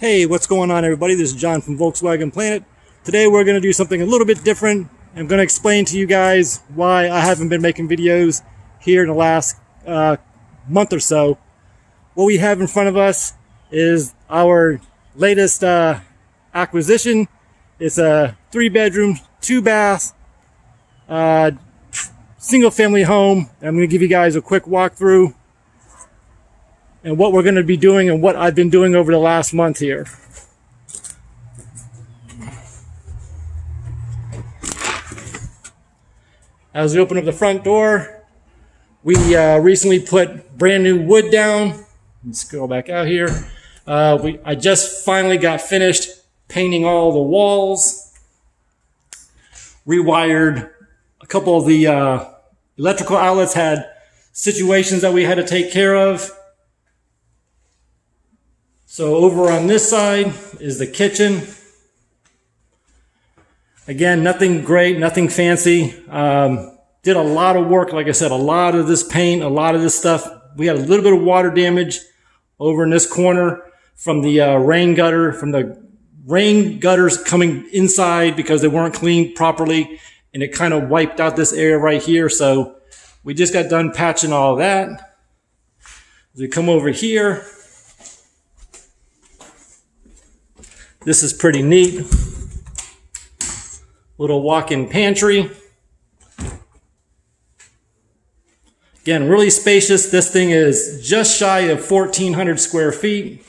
Hey, what's going on, everybody? This is John from Volkswagenplanet. Today we're going to do something a little bit different. I'm going to explain to you guys why I haven't been making videos here in the last month or so. What we have in front of us is our latest acquisition. It's a 3-bedroom, 2-bath, single-family home. I'm going to give you guys a quick walkthrough and what we're going to be doing and what I've been doing over the last month here. As we open up the front door, we recently put brand new wood down. Let's scroll back out here. I just finally got finished painting all the walls. Rewired a couple of the electrical outlets, had situations that we had to take care of. So over on this side is the kitchen. Again, nothing great, nothing fancy. Did a lot of work, like I said, a lot of this paint, a lot of this stuff. We had a little bit of water damage over in this corner from the rain gutters coming inside because they weren't cleaned properly, and it kind of wiped out this area right here. So we just got done patching all of that. As we come over here, this is pretty neat. Little walk-in pantry. Again, really spacious. This thing is just shy of 1,400 square feet.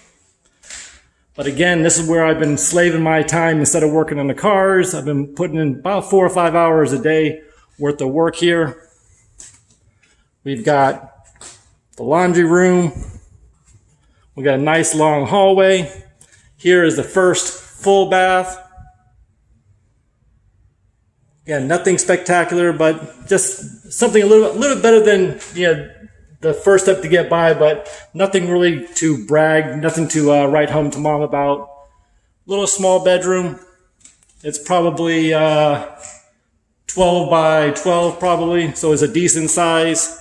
But again, this is where I've been slaving my time instead of working on the cars. I've been putting in about 4 or 5 hours a day worth of work here. We've got the laundry room. We got a nice long hallway. Here is the first full bath. Again, nothing spectacular, but just something a little better than the first step to get by, but nothing really to brag, nothing to write home to mom about. Little small bedroom. It's probably 12 by 12 probably, so it's a decent size.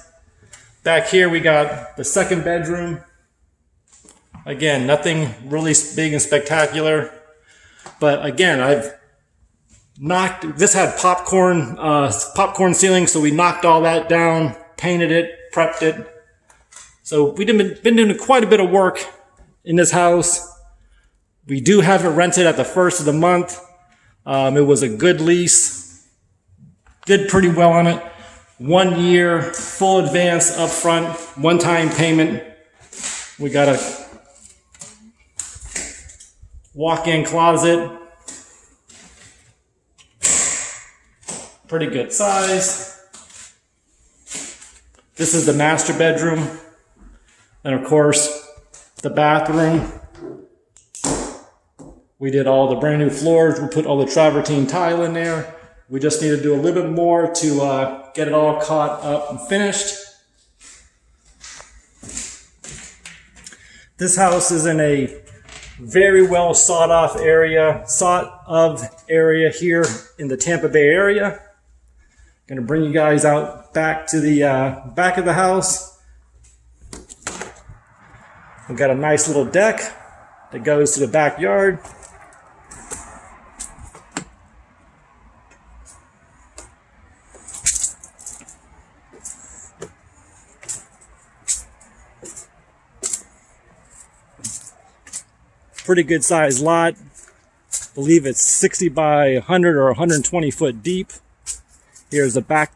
Back here we got the second bedroom. Again, nothing really big and spectacular, but again, this had popcorn ceiling, so we knocked all that down, painted it, prepped it. So we've been doing quite a bit of work in this house. We do have it rented at the first of the month. It was a good lease. Did pretty well on it. 1 year, full advance upfront, one-time payment. We got a walk-in closet. Pretty good size. This is the master bedroom. And of course, the bathroom. We did all the brand new floors. We put all the travertine tile in there. We just need to do a little bit more to get it all caught up and finished. This house is in a very well sought of area here in the Tampa Bay area. Going to bring you guys out back to the back of the house. We've got a nice little deck that goes to the backyard. Pretty good sized lot. I believe it's 60 by 100 or 120 foot deep. Here's the back,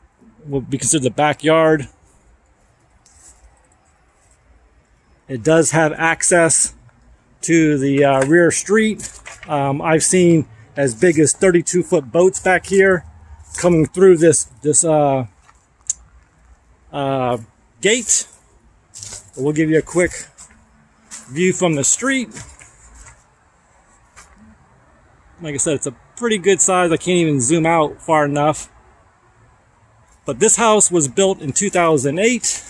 will be considered the backyard. It does have access to the rear street. I've seen as big as 32-foot boats back here coming through this gate. We'll give you a quick view from the street. Like I said, it's a pretty good size. I can't even zoom out far enough. But this house was built in 2008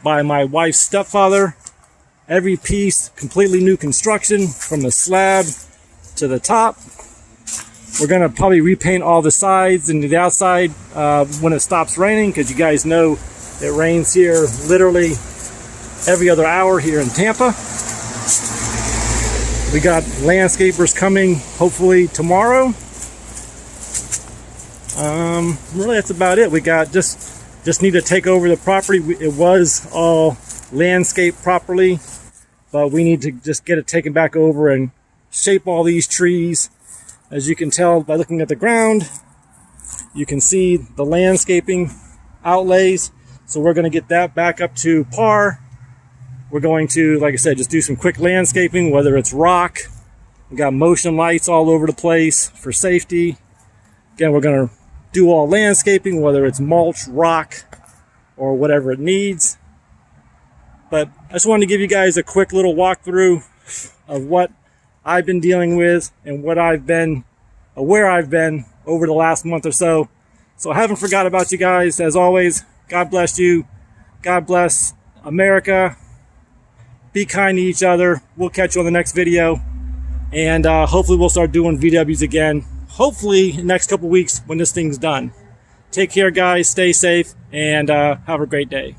by my wife's stepfather. Every piece, completely new construction from the slab to the top. We're gonna probably repaint all the sides and the outside when it stops raining, because you guys know it rains here literally every other hour here in Tampa. We got landscapers coming hopefully tomorrow. Really, that's about it. We got just need to take over the property. It was all landscaped properly, but we need to just get it taken back over and shape all these trees. As you can tell by looking at the ground, you can see the landscaping outlays. So we're going to get that back up to par. We're going to, like I said, just do some quick landscaping, whether it's rock. We got motion lights all over the place for safety. Again, we're going to do all landscaping, whether it's mulch, rock, or whatever it needs. But I just wanted to give you guys a quick little walkthrough of what I've been dealing with and what I've been, where I've been over the last month or so. So I haven't forgot about you guys. As always, God bless you. God bless America. Be kind to each other. We'll catch you on the next video. And hopefully we'll start doing VWs again. Hopefully next couple weeks when this thing's done. Take care, guys. Stay safe and have a great day.